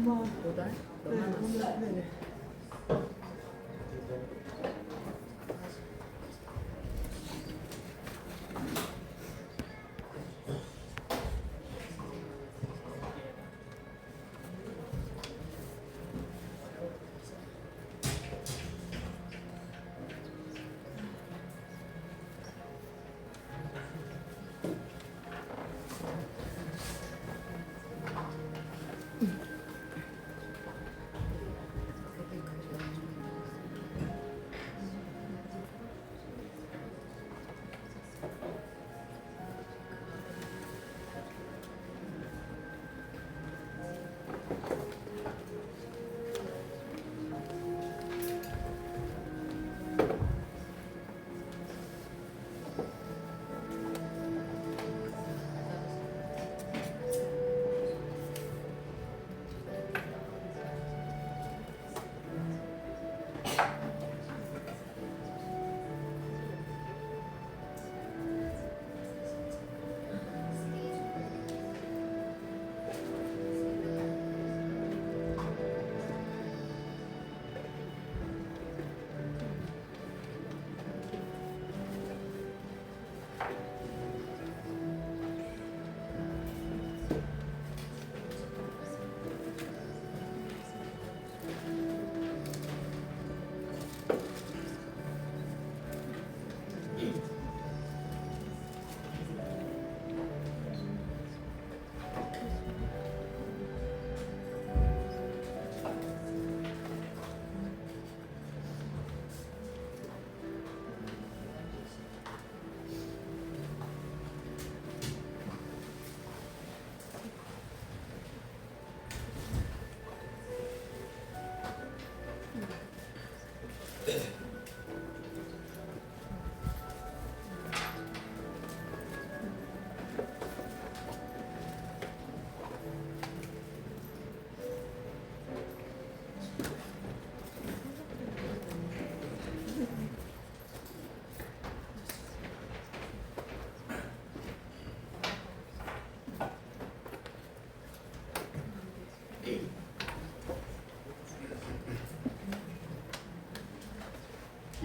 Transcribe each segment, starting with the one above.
5달? 너무 많았어. 네네.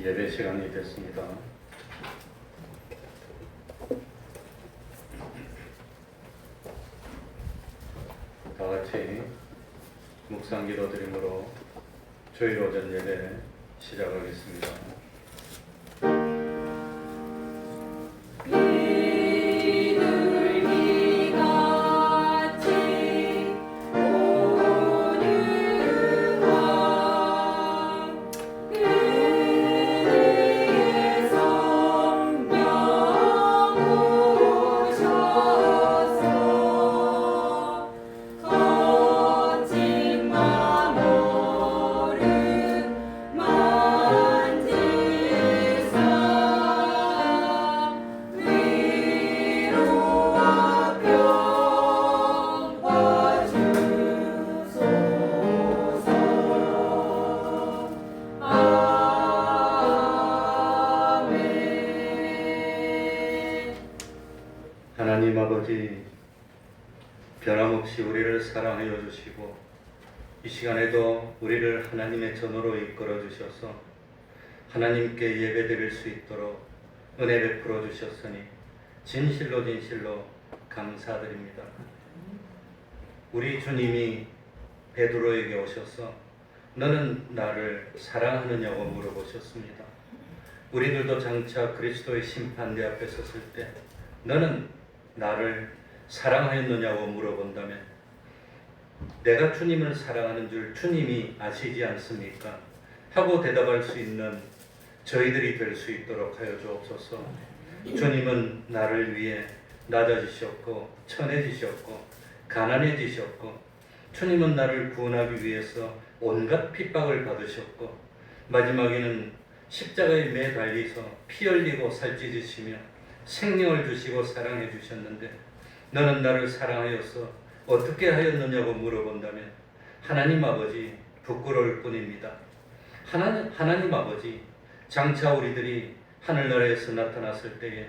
예배 시간이 됐습니다. 다 같이 묵상 기도 드림으로 주일 오전 예배 시작하겠습니다. 하나님 아버지, 변함없이 우리를 사랑하여 주시고 이 시간에도 우리를 하나님의 전으로 이끌어 주셔서 하나님께 예배드릴 수 있도록 은혜 베풀어 주셨으니 진실로 감사드립니다. 우리 주님이 베드로에게 오셔서 너는 나를 사랑하느냐고 물어보셨습니다. 우리들도 장차 그리스도의 심판대 앞에 섰을 때 너는 나를 사랑하였느냐고 물어본다면 내가 주님을 사랑하는 줄 주님이 아시지 않습니까? 하고 대답할 수 있는 저희들이 될 수 있도록 하여 주옵소서. 주님은 나를 위해 낮아지셨고 천해지셨고 가난해지셨고 주님은 나를 구원하기 위해서 온갖 핍박을 받으셨고 마지막에는 십자가에 매 달리서 피 흘리고 살찌으시며 생명을 주시고 사랑해 주셨는데 너는 나를 사랑하여서 어떻게 하였느냐고 물어본다면 하나님 아버지 부끄러울 뿐입니다. 하나님 아버지, 장차 우리들이 하늘나라에서 나타났을 때에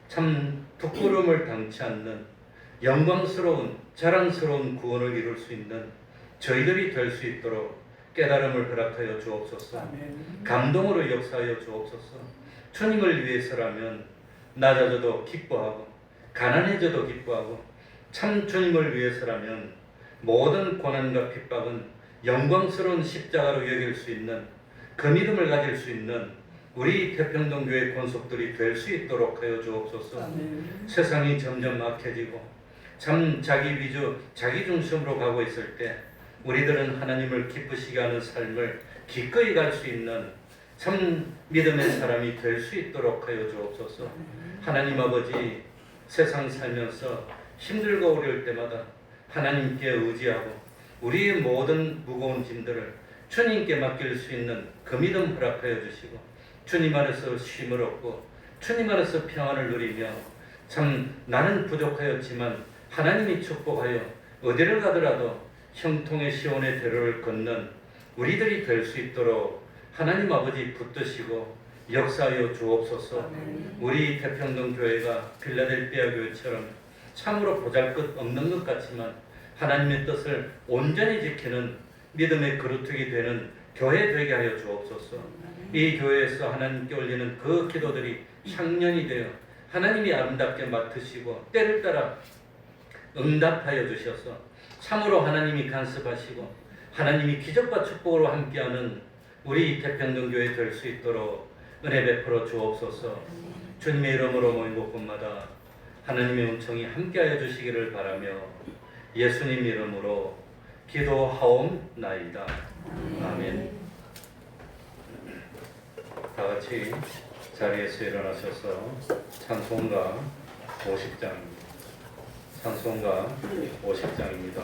참 부끄러움을 당치 않는 영광스러운 자랑스러운 구원을 이룰 수 있는 저희들이 될 수 있도록 깨달음을 허락하여 주옵소서. 감동으로 역사하여 주옵소서. 주님을 위해서라면 낮아져도 기뻐하고 가난해져도 기뻐하고 참 주님을 위해서라면 모든 고난과 핍박은 영광스러운 십자가로 여길 수 있는 그 믿음을 가질 수 있는 우리 태평동교회 권속들이 될 수 있도록 하여 주옵소서. 세상이 점점 악해지고 참 자기 위주, 자기 중심으로 가고 있을 때 우리들은 하나님을 기쁘시게 하는 삶을 기꺼이 갈 수 있는 참 믿음의 사람이 될 수 있도록 하여 주옵소서. 하나님 아버지, 세상 살면서 힘들고 어려울 때마다 하나님께 의지하고 우리의 모든 무거운 짐들을 주님께 맡길 수 있는 그 믿음 허락하여 주시고 주님 안에서 쉼을 얻고 주님 안에서 평안을 누리며 참 나는 부족하였지만 하나님이 축복하여 어디를 가더라도 형통의 시온의 대로를 걷는 우리들이 될 수 있도록 하나님 아버지 붙드시고 역사하여 주옵소서. 우리 태평동 교회가 필라델피아 교회처럼 참으로 보잘것없는 것 같지만 하나님의 뜻을 온전히 지키는 믿음의 그루터기 되는 교회 되게 하여 주옵소서. 이 교회에서 하나님께 올리는 그 기도들이 향년이 되어 하나님이 아름답게 맡으시고 때를 따라 응답하여 주셔서 참으로 하나님이 간섭하시고 하나님이 기적과 축복으로 함께하는 우리 태평동교회 될 수 있도록 은혜 베풀어 주옵소서. 주님의 이름으로 모인 곳곳마다 하나님의 은총이 함께하여 주시기를 바라며 예수님 이름으로 기도하옵나이다. 아멘. 다 같이 자리에서 일어나셔서 찬송가 50장 찬송가 50장입니다.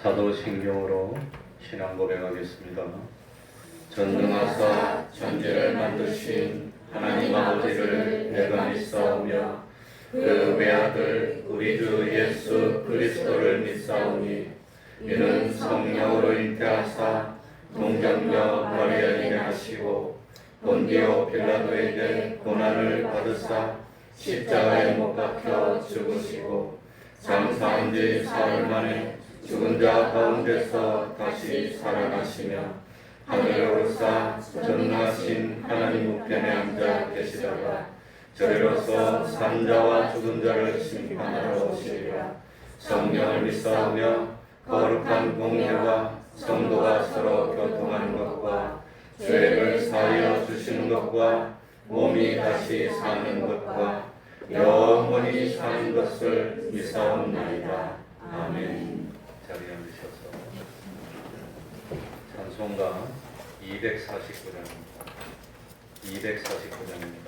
사도신경으로 신앙 고백하겠습니다. 전능하사 천지를 만드신 하나님 아버지를 내가 믿사오며 그 외아들 우리 주 예수 그리스도를 믿사오니 이는 성령으로 잉태하사 동정녀 마리아에게 하시고 본디오 빌라도에게 고난을 받으사 십자가에 못 박혀 죽으시고 장사한 지 사흘 만에 죽은 자 가운데서 다시 살아나시며 하늘에 오르사 전능하신 하나님 우편에 앉아 계시다가 저리로서 산자와 죽은 자를 심판하러 오시리라. 성령을 믿사오며 거룩한 공예와 성도가 서로 교통하는 것과 죄를 사하여 주시는 것과 몸이 다시 사는 것과 영원히 사는 것을 믿사옵나이다. 아멘. 자리에 앉으셔서 찬송가 249장입니다. 249장입니다.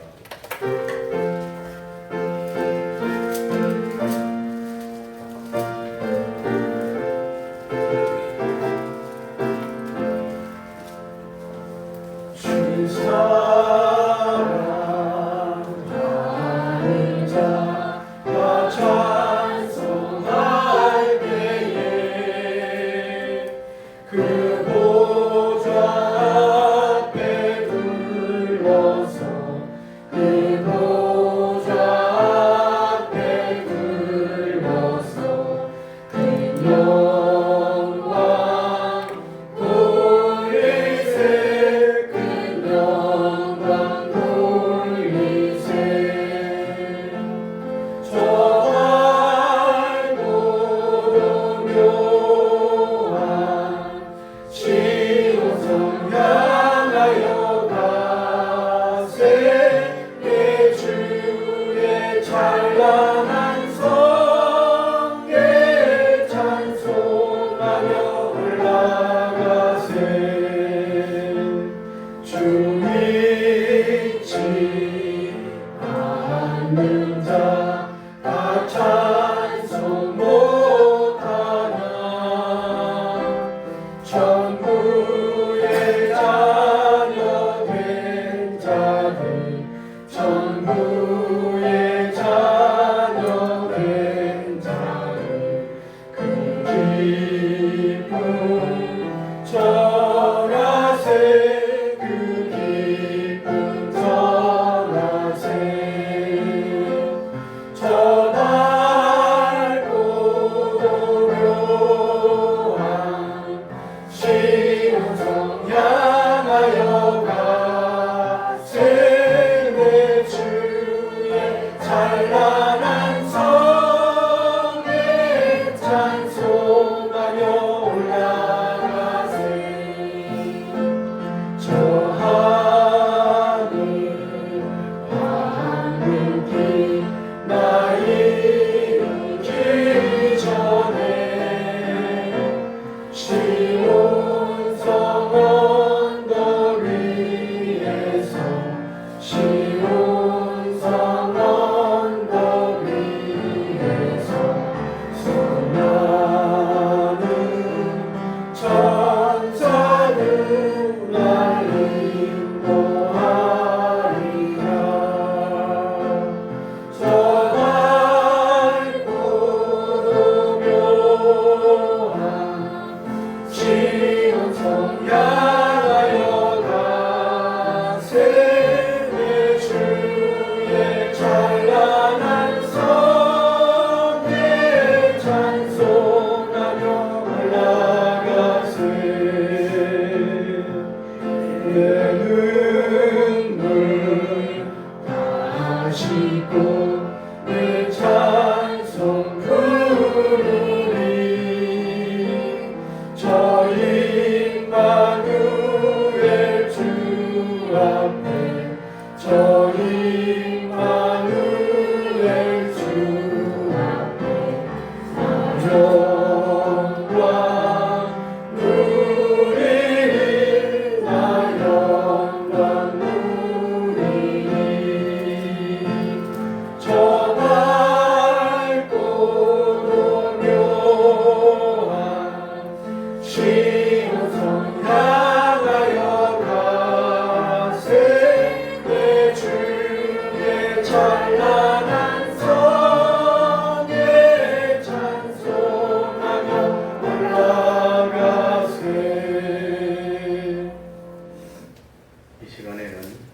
이 시간에는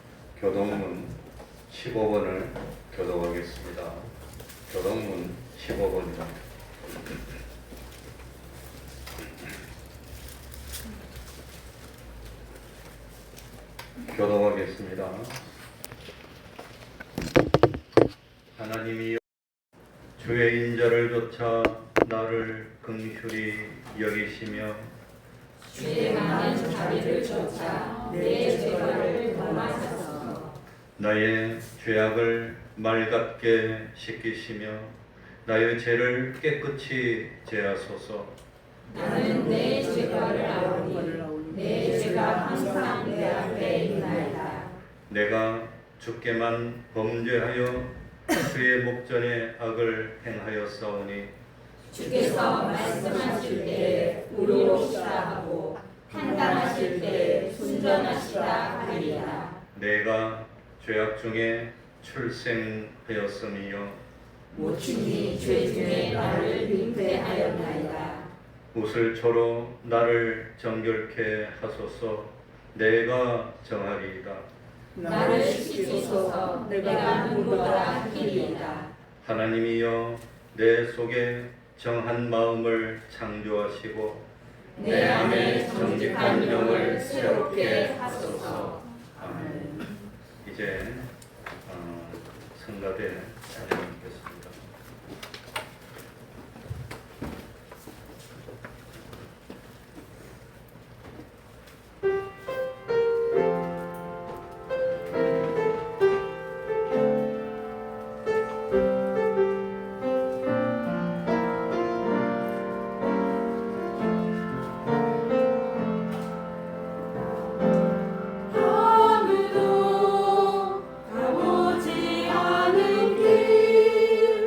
교독하겠습니다. 교독문 15번입니다. 교독하겠습니다. 하나님이여, 주의 인자를 쫓아 나를 긍휼히 여기시며 주의 많은 자비를 쫓아 내 죄를 범하소서. 나의 죄악을 맑게 씻기시며 나의 죄를 깨끗이 제하소서. 나는 내 죄과를 아오니 내 죄가 항상 내 앞에 있나이다. 내가 주께만 범죄하여 주의 목전에 악을 행하였사오니 주께서 말씀하실 때 의로우시다 하고 판단하실 때 순전하시다 하리라. 내가 죄악 중에 출생하였음이요 모친이 죄 중에 나를 잉태하였나이다. 우슬초로 나를 정결케 하소서. 내가 정하리이다. 나를 씻기소서. 내가 눈보다 희리이다. 하나님이여, 내 속에 정한 마음을 창조하시고 내 안에 정직한 영을 새롭게 하소서. 아멘. 이제 성가대 찬양하겠습니다. 아무도 가보지 않은 길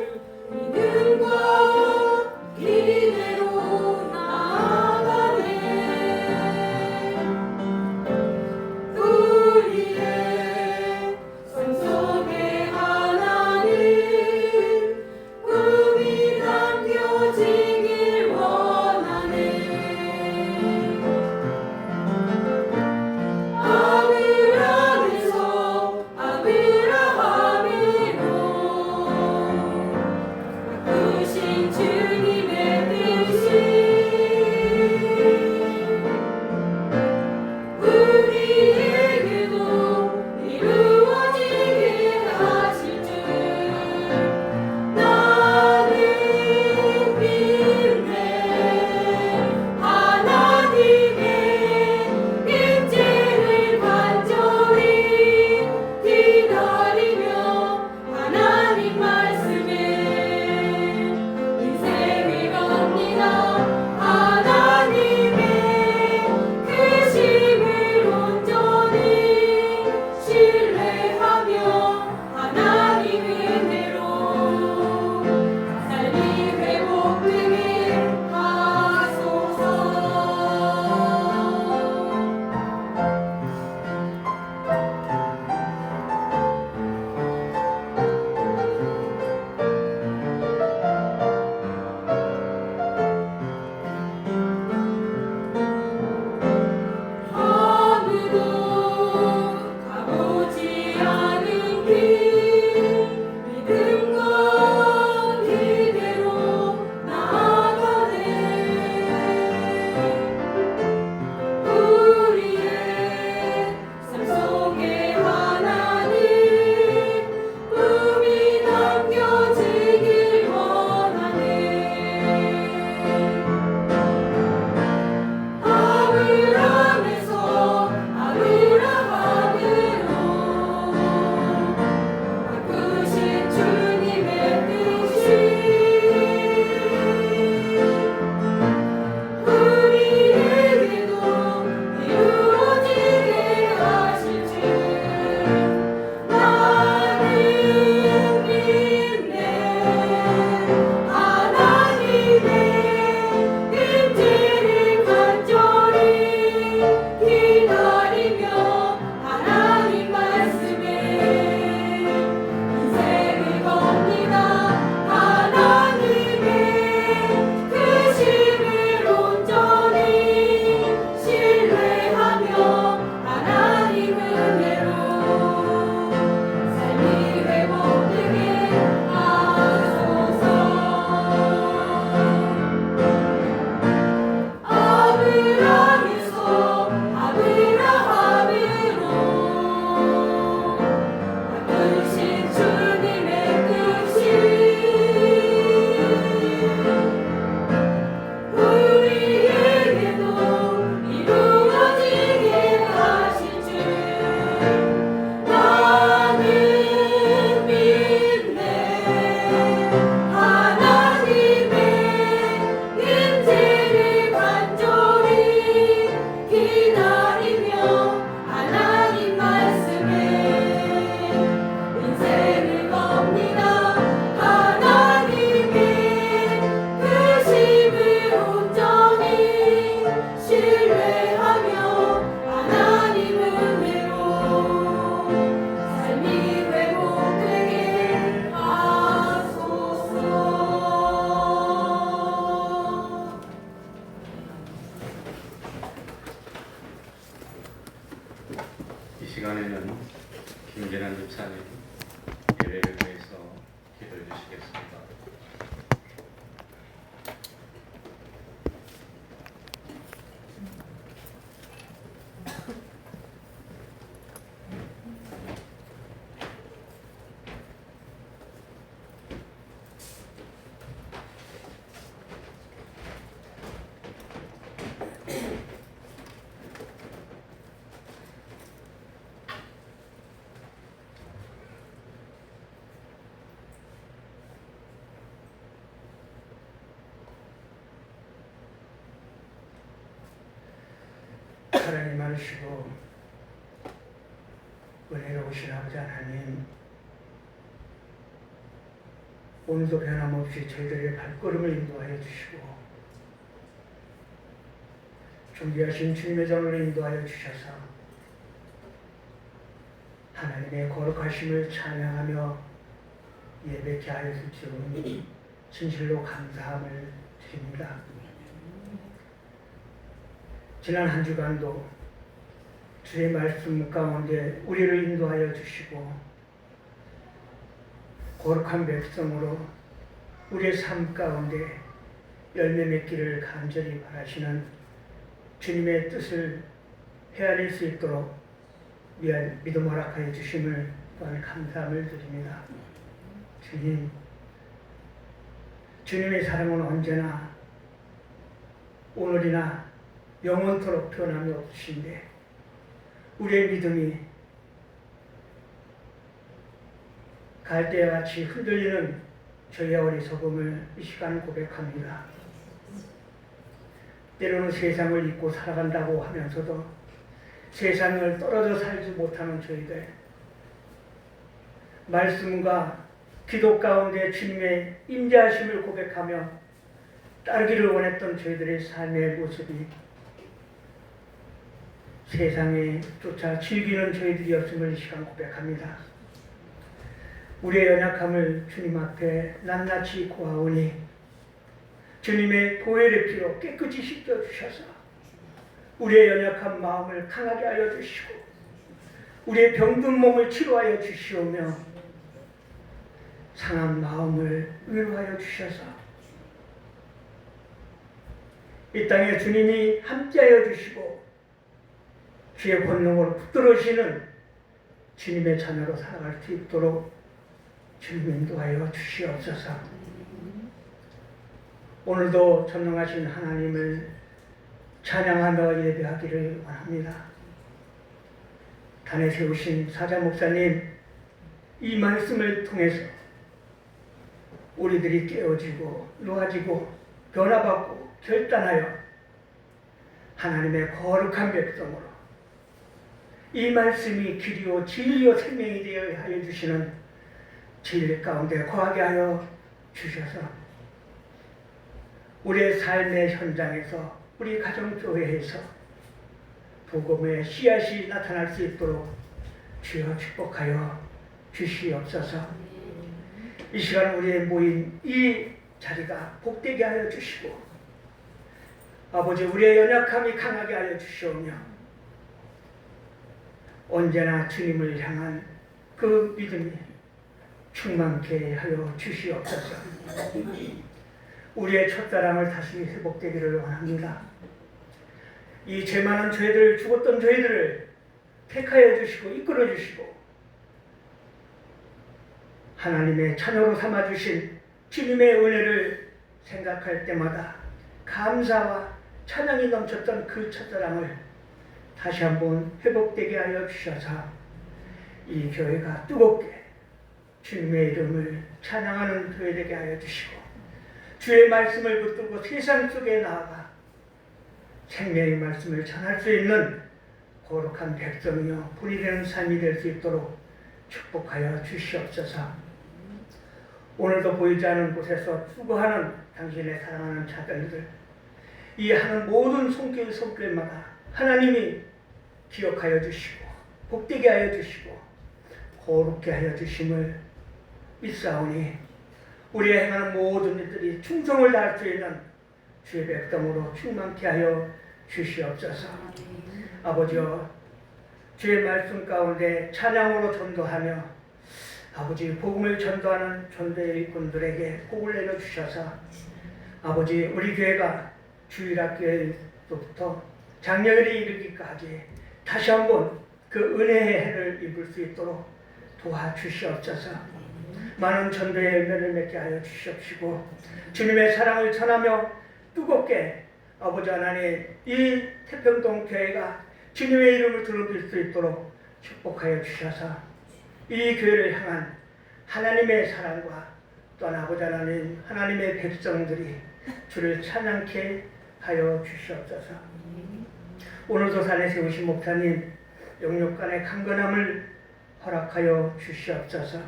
사랑이 많으시고 은혜로우신 아버지 하나님, 오늘도 변함없이 저희들의 발걸음을 인도하여 주시고 존귀하신 주님의 전으로 인도하여 주셔서 하나님의 거룩하심을 찬양하며 예배케 하여 주시오니 진실로 감사함을 드립니다. 지난 한 주간도 주의 말씀 가운데 우리를 인도하여 주시고 거룩한 백성으로 우리의 삶 가운데 열매 맺기를 간절히 바라시는 주님의 뜻을 헤아릴 수 있도록 믿음 허락하여 주심을 또한 감사함을 드립니다. 주님의 사랑은 언제나 오늘이나 영원토록 변함이 없으신데 우리의 믿음이 갈대와 같이 흔들리는 저희의 어리석음을 이 시간 고백합니다. 때로는 세상을 잊고 살아간다고 하면서도 세상을 떨어져 살지 못하는 저희들, 말씀과 기도 가운데 주님의 임재하심을 고백하며 따르기를 원했던 저희들의 삶의 모습이 세상에 쫓아 즐기는 저희들이었음을 이 시간 고백합니다. 우리의 연약함을 주님 앞에 낱낱이 고하오니 주님의 보혈의 피로 깨끗이 씻겨주셔서 우리의 연약한 마음을 강하게 하여 주시고 우리의 병든 몸을 치료하여 주시오며 상한 마음을 위로하여 주셔서 이 땅에 주님이 함께하여 주시고 주의 권능으로 붙들으시는 주님의 자녀로 살아갈 수 있도록 주님 인도하여 주시옵소서. 오늘도 전능하신 하나님을 찬양하며 예배하기를 원합니다. 단에 세우신 사자 목사님, 이 말씀을 통해서 우리들이 깨어지고 놓아지고 변화받고 결단하여 하나님의 거룩한 백성으로 이 말씀이 길이요 진리요 생명이 되어 하여 주시는 진리 가운데 거하게 하여 주셔서 우리의 삶의 현장에서 우리 가정교회에서 복음의 씨앗이 나타날 수 있도록 주여 축복하여 주시옵소서. 이 시간 우리의 모인 이 자리가 복되게 하여 주시고 아버지 우리의 연약함이 강하게 하여 주시오며 언제나 주님을 향한 그 믿음이 충만케 하여 주시옵소서. 우리의 첫사랑을 다시 회복되기를 원합니다. 이 죄 많은 죄들, 죽었던 죄들을 택하여 주시고 이끌어 주시고 하나님의 자녀로 삼아주신 주님의 은혜를 생각할 때마다 감사와 찬양이 넘쳤던 그 첫사랑을 다시 한번 회복되게 하여 주셔서 이 교회가 뜨겁게 주님의 이름을 찬양하는 교회 되게 하여 주시고 주의 말씀을 붙들고 세상 속에 나아가 생명의 말씀을 전할 수 있는 거룩한 백성이요 본이 되는 삶이 될 수 있도록 축복하여 주시옵소서. 오늘도 보이지 않는 곳에서 수고하는 당신의 사랑하는 자들들, 이 하는 모든 손길마다 하나님이 기억하여 주시고 복되게 하여 주시고 거룩게 하여 주심을 믿사오니 우리의 행하는 모든 일들이 충성을 다할 수 있는 주의 백성으로 충만케 하여 주시옵소서. 아버지여, 주의 말씀 가운데 찬양으로 전도하며 아버지 복음을 전도하는 전도의 일꾼들에게 복을 내려주셔서 아버지 우리 교회가 주일학교에서부터 장려일에 이르기까지 다시 한번 그 은혜의 해를 입을 수 있도록 도와주시옵소서. 많은 전도의 열매를 맺게 하여 주시옵시고 주님의 사랑을 전하며 뜨겁게 아버지 하나님 이 태평동 교회가 주님의 이름을 드러낼 수 있도록 축복하여 주셔서 이 교회를 향한 하나님의 사랑과 또한 아버지 하나님 하나님의 백성들이 주를 찬양케 하여 주시옵소서. 오늘도 산에 세우신 목사님 영육간의 강건함을 허락하여 주시옵소서.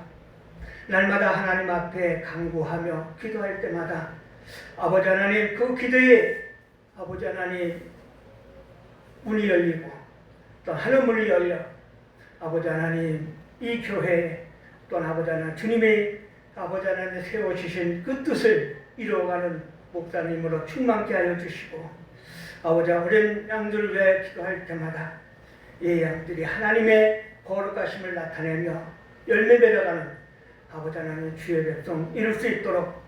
날마다 하나님 앞에 간구하며 기도할 때마다 아버지 하나님 그 기도에 아버지 하나님 문이 열리고 또 하늘문이 열려 아버지 하나님 이 교회에 또 아버지 하나님 주님의 아버지 하나님 세워주신 그 뜻을 이루어가는 목사님으로 충만케 하여 주시고 아버지 어린 양들을 위해 기도할 때마다 이 양들이 하나님의 거룩하심을 나타내며 열매 맺어가는 아버지 하나님 주의 백성 이룰 수 있도록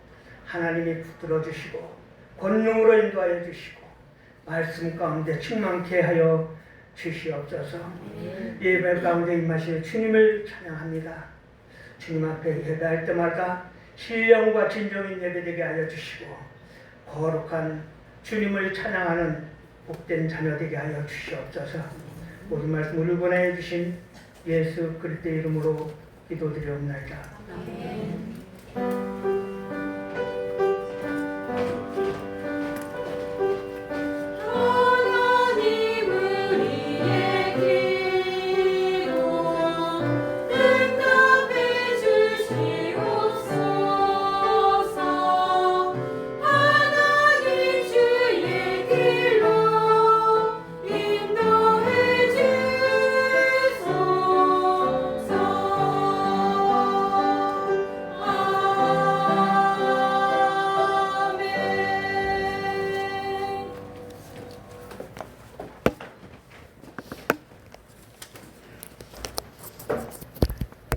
하나님이 붙들어 주시고 권능으로 인도하여 주시고 말씀 가운데 충만케 하여 주시옵소서. 예배 가운데 임하실 주님을 찬양합니다. 주님 앞에 예배할 때마다 신령과 진정인 예배되게 하여 주시고 거룩한 주님을 찬양하는 복된 자녀 되게 하여 주시옵소서. 모든 말씀을 보내 주신 예수 그리스도의 이름으로 기도드리옵나이다.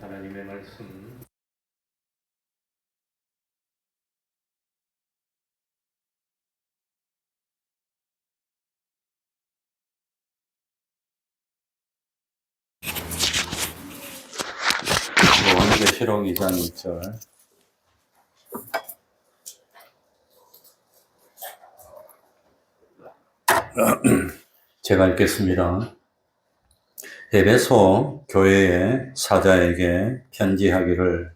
하나님의 말씀 요한계시록 2장 1절 제가 읽겠습니다. 에베소 교회의 사자에게 편지하기를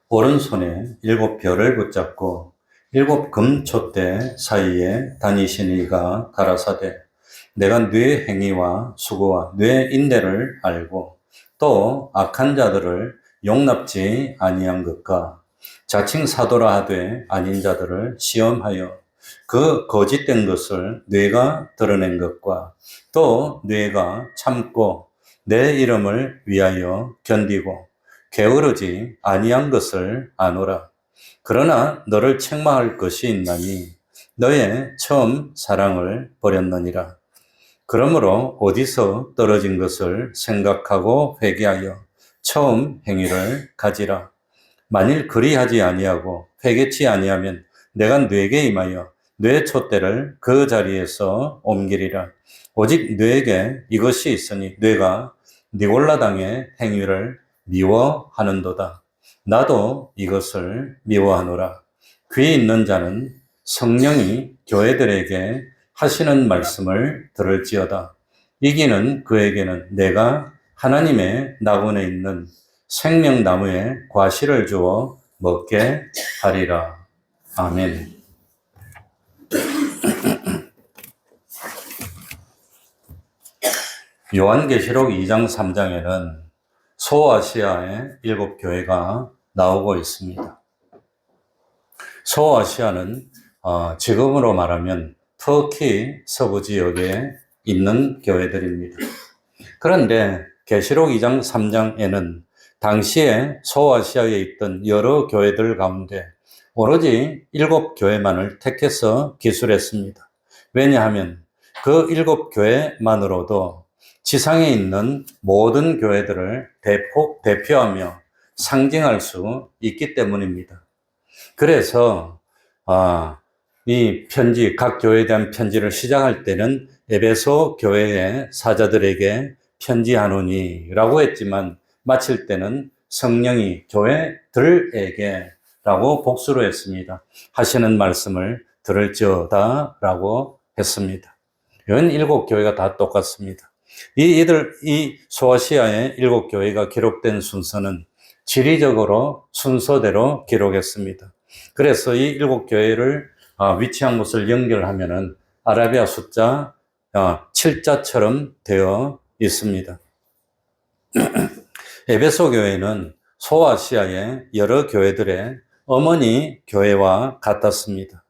오른손에 7 별을 붙잡고 7 금촛대 사이에 다니시니가 가라사대 내가 네 행위와 수고와 네 인내를 알고 또 악한 자들을 용납지 아니한 것과 자칭 사도라 하되 아닌 자들을 시험하여 그 거짓된 것을 뇌가 드러낸 것과 또 뇌가 참고 내 이름을 위하여 견디고 게으르지 아니한 것을 아노라. 그러나 너를 책망할 것이 있나니 너의 처음 사랑을 버렸느니라. 그러므로 어디서 떨어진 것을 생각하고 회개하여 처음 행위를 가지라. 만일 그리하지 아니하고 회개치 아니하면 내가 뇌게 임하여 뇌 촛대를 그 자리에서 옮기리라. 오직 뇌에게 이것이 있으니 뇌가 니골라당의 행위를 미워하는도다. 나도 이것을 미워하노라. 귀 있는 자는 성령이 교회들에게 하시는 말씀을 들을지어다. 이기는 그에게는 내가 하나님의 낙원에 있는 생명나무의 과실을 주어 먹게 하리라. 아멘. 요한계시록 2장 3장에는 소아시아의 7 교회가 나오고 있습니다. 소아시아는 지금으로 말하면 터키 서부 지역에 있는 교회들입니다. 그런데 계시록 2장 3장에는 당시에 소아시아에 있던 여러 교회들 가운데 오로지 7 교회만을 택해서 기술했습니다. 왜냐하면 그 7 교회만으로도 지상에 있는 모든 교회들을 대표하며 상징할 수 있기 때문입니다. 그래서 이 편지, 각 교회에 대한 편지를 시작할 때는 에베소 교회의 사자들에게 편지하노니 라고 했지만 마칠 때는 성령이 교회들에게 라고 복수로 했습니다. 하시는 말씀을 들을지어다 라고 했습니다. 이건 7 교회가 다 똑같습니다. 이 소아시아의 7 교회가 기록된 순서는 지리적으로 순서대로 기록했습니다. 그래서 이 7 교회를 위치한 곳을 연결하면은 아라비아 숫자 칠자처럼 되어 있습니다. 에베소 교회는 소아시아의 여러 교회들의 어머니 교회와 같았습니다.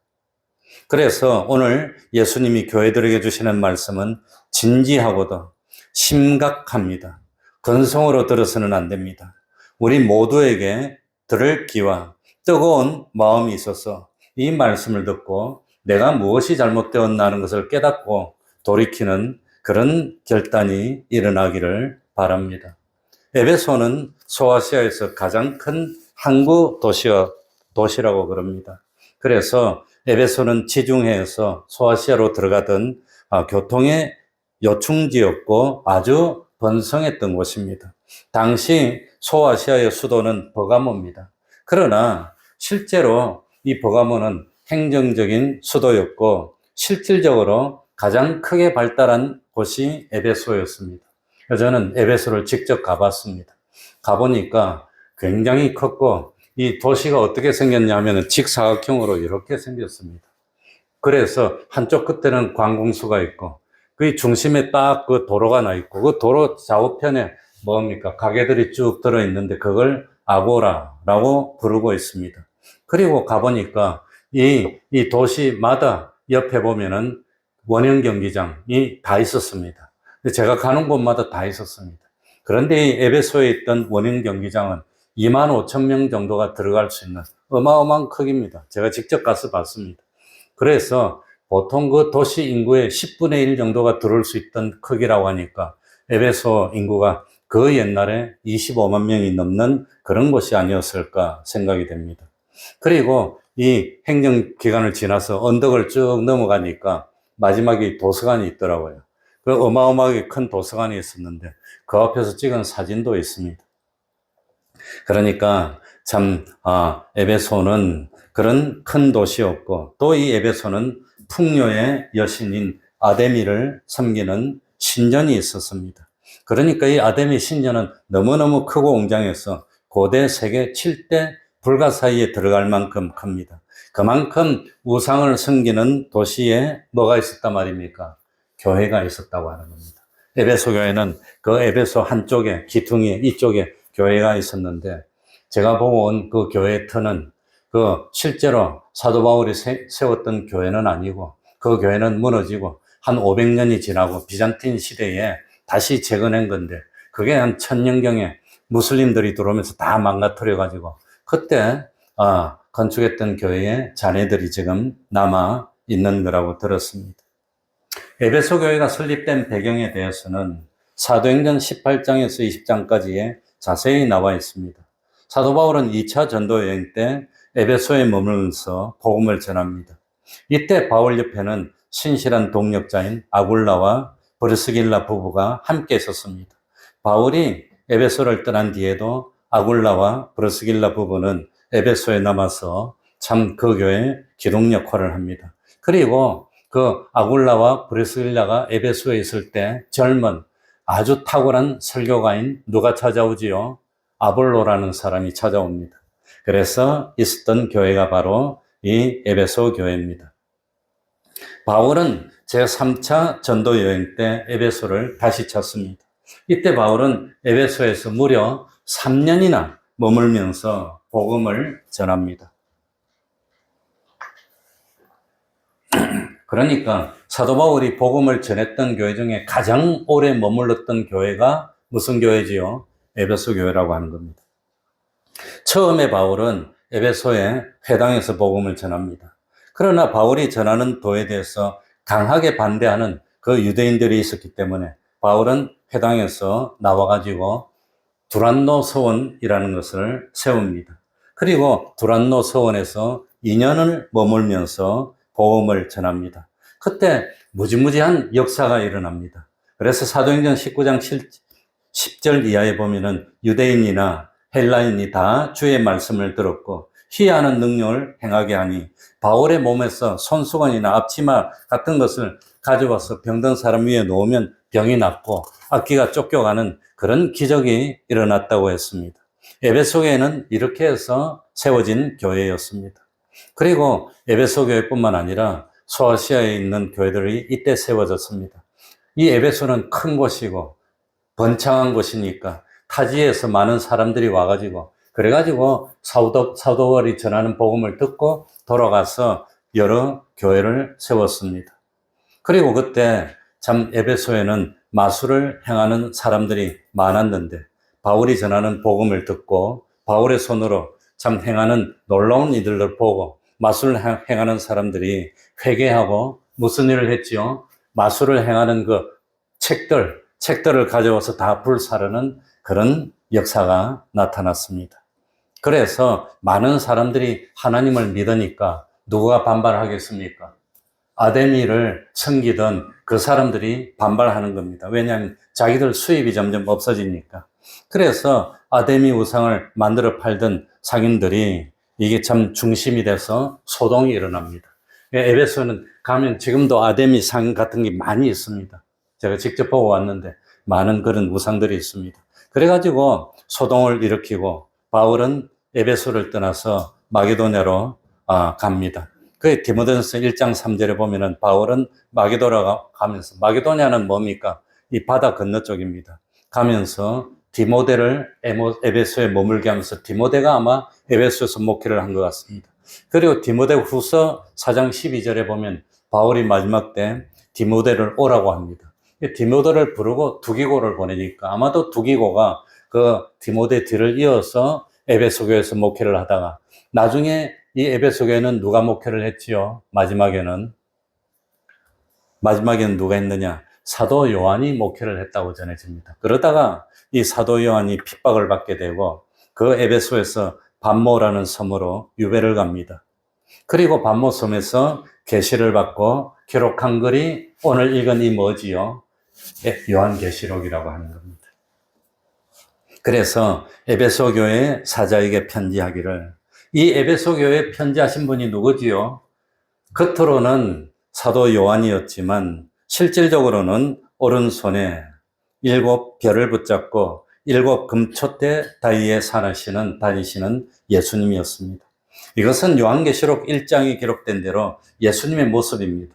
그래서 오늘 예수님이 교회들에게 주시는 말씀은 진지하고도 심각합니다. 건성으로 들어서는 안 됩니다. 우리 모두에게 들을 귀와 뜨거운 마음이 있어서 이 말씀을 듣고 내가 무엇이 잘못되었나 하는 것을 깨닫고 돌이키는 그런 결단이 일어나기를 바랍니다. 에베소는 소아시아에서 가장 큰 항구 도시라고 그럽니다. 그래서 에베소는 지중해에서 소아시아로 들어가던 교통의 요충지였고 아주 번성했던 곳입니다. 당시 소아시아의 수도는 버가모입니다. 그러나 실제로 이 버가모는 행정적인 수도였고 실질적으로 가장 크게 발달한 곳이 에베소였습니다. 저는 에베소를 직접 가봤습니다. 가보니까 굉장히 컸고 이 도시가 어떻게 생겼냐 하면 직사각형으로 이렇게 생겼습니다. 그래서 한쪽 끝에는 관공서가 있고 그 중심에 딱 그 도로가 나 있고 그 도로 좌우편에 뭡니까? 가게들이 쭉 들어있는데 그걸 아고라라고 부르고 있습니다. 그리고 가보니까 이 도시마다 옆에 보면은 원형 경기장이 다 있었습니다. 제가 가는 곳마다 다 있었습니다. 그런데 이 에베소에 있던 원형 경기장은 2만 5천 명 정도가 들어갈 수 있는 어마어마한 크기입니다. 제가 직접 가서 봤습니다. 그래서 보통 그 도시 인구의 10분의 1 정도가 들어올 수 있던 크기라고 하니까 에베소 인구가 그 옛날에 25만 명이 넘는 그런 곳이 아니었을까 생각이 됩니다. 그리고 이 행정기간을 지나서 언덕을 쭉 넘어가니까 마지막에 도서관이 있더라고요. 그 어마어마하게 큰 도서관이 있었는데 그 앞에서 찍은 사진도 있습니다. 그러니까 참 에베소는 그런 큰 도시였고 또 이 에베소는 풍요의 여신인 아데미를 섬기는 신전이 있었습니다. 그러니까 이 아데미 신전은 너무너무 크고 웅장해서 고대 세계 7대 불가 사이에 들어갈 만큼 큽니다. 그만큼 우상을 섬기는 도시에 뭐가 있었단 말입니까? 교회가 있었다고 하는 겁니다. 에베소 교회는 그 에베소 한쪽에 기둥이 이쪽에 교회가 있었는데 제가 보고 온 그 교회의 터는 그 실제로 사도 바울이 세웠던 교회는 아니고 그 교회는 무너지고 한 500년이 지나고 비잔틴 시대에 다시 재건한 건데 그게 한 1000년경에 무슬림들이 들어오면서 다 망가뜨려 가지고 그때 건축했던 교회의 잔해들이 지금 남아 있는 거라고 들었습니다. 에베소 교회가 설립된 배경에 대해서는 사도행전 18장에서 20장까지에 자세히 나와 있습니다. 사도 바울은 2차 전도 여행 때 에베소에 머물면서 복음을 전합니다. 이때 바울 옆에는 신실한 동력자인 아굴라와 브리스길라 부부가 함께 있었습니다. 바울이 에베소를 떠난 뒤에도 아굴라와 브리스길라 부부는 에베소에 남아서 참 그 교회의 기둥 역할을 합니다. 그리고 그 아굴라와 브리스길라가 에베소에 있을 때 젊은 아주 탁월한 설교가인 누가 찾아오지요? 아볼로라는 사람이 찾아옵니다. 그래서 있었던 교회가 바로 이 에베소 교회입니다. 바울은 제3차 전도 여행 때 에베소를 다시 찾습니다. 이때 바울은 에베소에서 무려 3년이나 머물면서 복음을 전합니다. 그러니까 사도 바울이 복음을 전했던 교회 중에 가장 오래 머물렀던 교회가 무슨 교회지요? 에베소 교회라고 하는 겁니다. 처음에 바울은 에베소의 회당에서 복음을 전합니다. 그러나 바울이 전하는 도에 대해서 강하게 반대하는 그 유대인들이 있었기 때문에 바울은 회당에서 나와가지고 두란노 서원이라는 것을 세웁니다. 그리고 두란노 서원에서 2년을 머물면서 복음을 전합니다. 그때 무지무지한 역사가 일어납니다. 그래서 사도행전 19장 10절 이하에 보면은 유대인이나 헬라인이 다 주의 말씀을 들었고 희한한 능력을 행하게 하니 바울의 몸에서 손수건이나 앞치마 같은 것을 가져와서 병든 사람 위에 놓으면 병이 낫고 악귀가 쫓겨가는 그런 기적이 일어났다고 했습니다. 에베소 교회는 이렇게 해서 세워진 교회였습니다. 그리고 에베소 교회뿐만 아니라 소아시아에 있는 교회들이 이때 세워졌습니다. 이 에베소는 큰 곳이고 번창한 곳이니까 타지에서 많은 사람들이 와가지고 그래가지고 사도 바울이 전하는 복음을 듣고 돌아가서 여러 교회를 세웠습니다. 그리고 그때 참 에베소에는 마술을 행하는 사람들이 많았는데 바울이 전하는 복음을 듣고 바울의 손으로 참 행하는 놀라운 이들을 보고 마술을 행하는 사람들이 회개하고 무슨 일을 했지요? 마술을 행하는 그 책들을 가져와서 다 불사르는 그런 역사가 나타났습니다. 그래서 많은 사람들이 하나님을 믿으니까 누가 반발하겠습니까? 아데미를 섬기던 그 사람들이 반발하는 겁니다. 왜냐하면 자기들 수입이 점점 없어지니까. 그래서 아데미 우상을 만들어 팔던 상인들이 이게 참 중심이 돼서 소동이 일어납니다. 에베소는 가면 지금도 아데미 상 같은 게 많이 있습니다. 제가 직접 보고 왔는데 많은 그런 우상들이 있습니다. 그래가지고 소동을 일으키고 바울은 에베소를 떠나서 마게도냐로 갑니다. 그 디모데전서 1장 3절에 보면은 바울은 마게도냐로 가면서, 마게도냐는 뭡니까? 이 바다 건너쪽입니다. 가면서 디모데를 에베소에 머물게 하면서 디모데가 아마 에베소에서 목회를 한 것 같습니다. 그리고 디모데 후서 4장 12절에 보면 바울이 마지막 때 디모데를 오라고 합니다. 디모데를 부르고 두기고를 보내니까 아마도 두기고가 그 디모데 뒤를 이어서 에베소 교회에서 목회를 하다가 나중에 이 에베소 교회는 누가 목회를 했지요? 마지막에는 누가 했느냐? 사도 요한이 목회를 했다고 전해집니다. 그러다가 이 사도 요한이 핍박을 받게 되고 그 에베소에서 반모라는 섬으로 유배를 갑니다. 그리고 반모 섬에서 계시를 받고 기록한 글이 오늘 읽은 이 뭐지요? 요한계시록이라고 하는 겁니다. 그래서 에베소 교회 사자에게 편지하기를, 이 에베소 교회에 편지하신 분이 누구지요? 겉으로는 사도 요한이었지만 실질적으로는 오른손에 7 별을 붙잡고 7 금촛대 다리에 다니시는 예수님이었습니다. 이것은 요한계시록 1장에 기록된 대로 예수님의 모습입니다.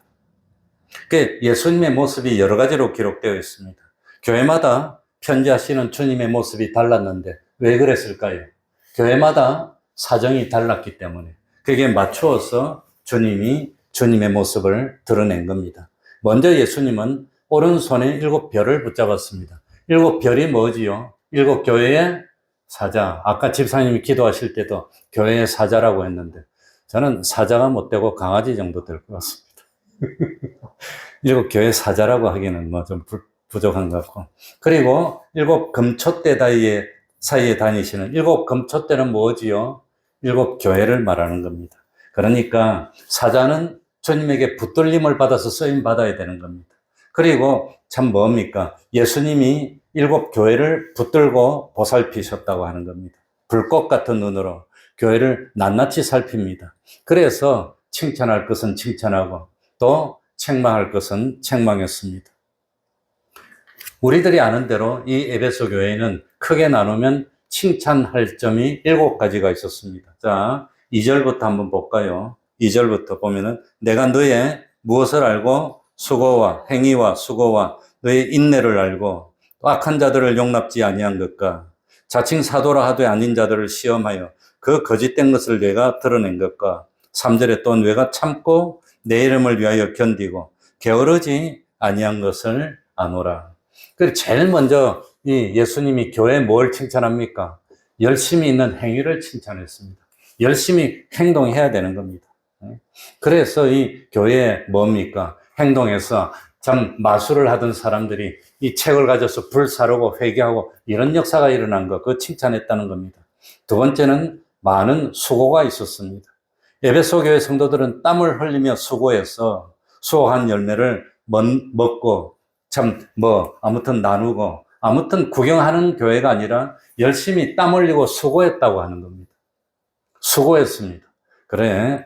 예수님의 모습이 여러 가지로 기록되어 있습니다. 교회마다 편지하시는 주님의 모습이 달랐는데 왜 그랬을까요? 교회마다 사정이 달랐기 때문에 그게 맞추어서 주님이 주님의 모습을 드러낸 겁니다. 먼저 예수님은 오른손에 7 별을 붙잡았습니다. 7 별이 뭐지요? 7 교회의 사자. 아까 집사님이 기도하실 때도 교회의 사자라고 했는데 저는 사자가 못 되고 강아지 정도 될 것 같습니다. 7 교회 사자라고 하기는 뭐 좀 부족한 것 같고. 그리고 7 금촛대 사이에 다니시는 7 금촛대는 뭐지요? 7 교회를 말하는 겁니다. 그러니까 사자는 주님에게 붙들림을 받아서 쓰임 받아야 되는 겁니다. 그리고 참 뭡니까? 예수님이 7 교회를 붙들고 보살피셨다고 하는 겁니다. 불꽃 같은 눈으로 교회를 낱낱이 살핍니다. 그래서 칭찬할 것은 칭찬하고 또 책망할 것은 책망했습니다. 우리들이 아는 대로 이 에베소 교회는 크게 나누면 칭찬할 점이 7가지가 있었습니다. 자, 2절부터 한번 볼까요? 2절부터 보면은 내가 너의 무엇을 알고 수고와 행위와 수고와 너의 인내를 알고 또 악한 자들을 용납지 아니한 것과 자칭 사도라 하되 아닌 자들을 시험하여 그 거짓된 것을 내가 드러낸 것과 3절에 또 내가 참고 내 이름을 위하여 견디고 게으르지 아니한 것을 아노라. 그리고 제일 먼저 이 예수님이 교회에 뭘 칭찬합니까? 열심히 있는 행위를 칭찬했습니다. 열심히 행동해야 되는 겁니다. 그래서 이 교회에 뭡니까? 행동해서 참 마술을 하던 사람들이 이 책을 가져서 불사르고 회개하고 이런 역사가 일어난 거, 그거 칭찬했다는 겁니다. 두 번째는 많은 수고가 있었습니다. 에베소 교회 성도들은 땀을 흘리며 수고해서 수고한 열매를 먹고 아무튼 나누고 아무튼 구경하는 교회가 아니라 열심히 땀 흘리고 수고했다고 하는 겁니다. 수고했습니다. 그래,